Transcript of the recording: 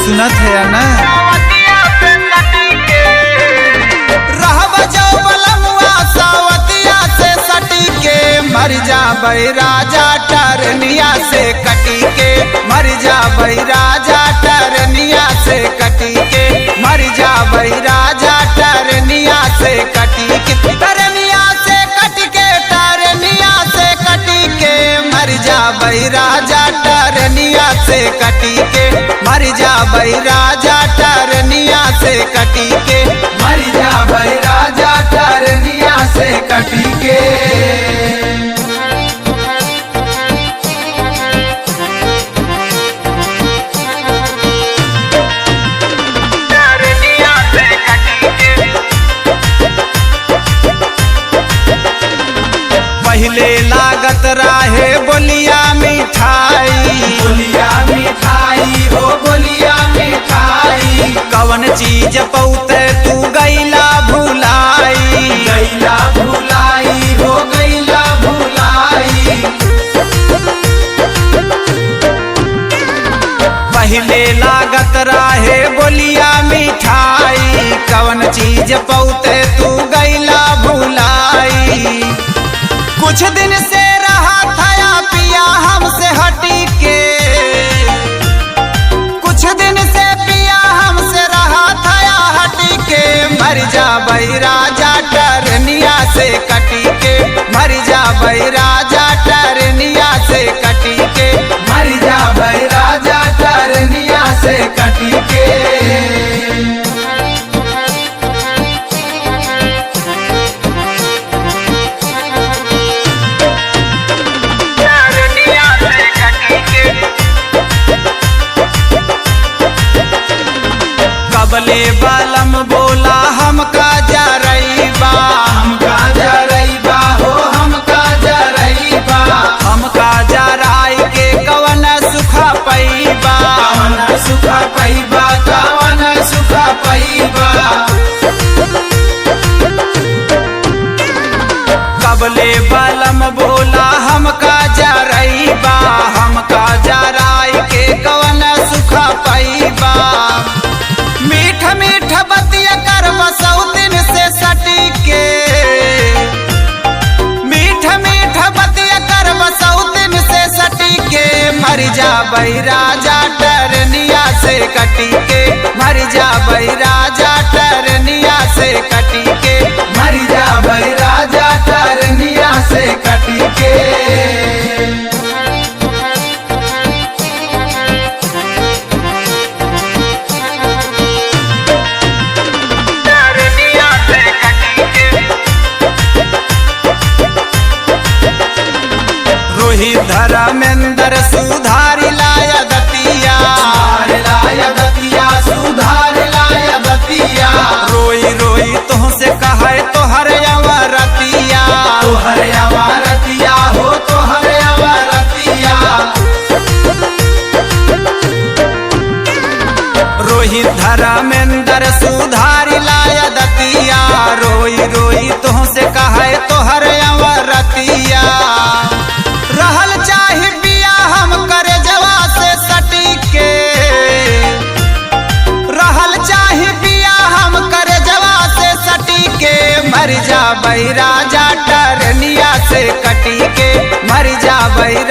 सुनत है ना। मर जा भाई राजा टरनिया से कटी के, मर जा भाई राजा टरनिया से कटी के, मर जा भाई राजा टरनिया से कटी के, टरनिया से कट के, टरनिया से कटी के, मर जा भाई राजा टरनिया से कटी के, मर जा भाई राजा टरनिया से कटी के, मर जा भाई राजा टरनिया से कटी के। पहले लागत राहे बोलिया मिठाई, बोलिया मिठाई हो बोलिया मिठाई, कवन चीज पौते तू गैला भुलाई, गैला भुलाई हो गैला भुलाई। पहले लागत राहे बोलिया मिठाई, कवन चीज पौते तू गैला भुलाई। कुछ दिन से रहा था पिया हमसे हटी के, कुछ दिन से पिया हमसे रहा था हटी के, मर जा भाई राजा टरनिया से कटी के, मर जा भाई राजा टरनिया से कटी के, मर जा भाई राजा टरनिया से कटी के। कबले बालम बोला हमका जरईबा, हमका जरईबा हो हमका जरईबा, हमका जराई के कवन सुखा पैबा, कवन सुखा पैबा, कवन सुखा पैबा। कबले बालम बोला हमका जरईबा, हमका जराई के कवन सुखा पैबा। मीठ मीठ बतिया कर बसौ दिन से सटी के, मीठ मीठ बतिया कर बसौ दिन से सटी के, मर जा भाई राजा टरनिया से कटी के, मर जा भाई राजा टरनिया से कटी के, मर जा भाई राजा टरनिया से कटी के। धर्मेंद्र सुधार लाया दतिया, लाया दतिया सुधार लाया दतिया, रोई रोई तुहसे कहे तोहर अवरतिया, तोहर अवरतिया हो तोहर अवरतिया। रोहित धर्मेंद्र सुधार लाया दतिया, रोई रोई तुहसे कहे तोहर अवरतिया। रहल चाहे बिया हम करे जवा से सटी के, रहल चाहे बिया हम करे जवा से सटी के, मर जा भाई राजा टरनिया से कटी के, मर जा भाई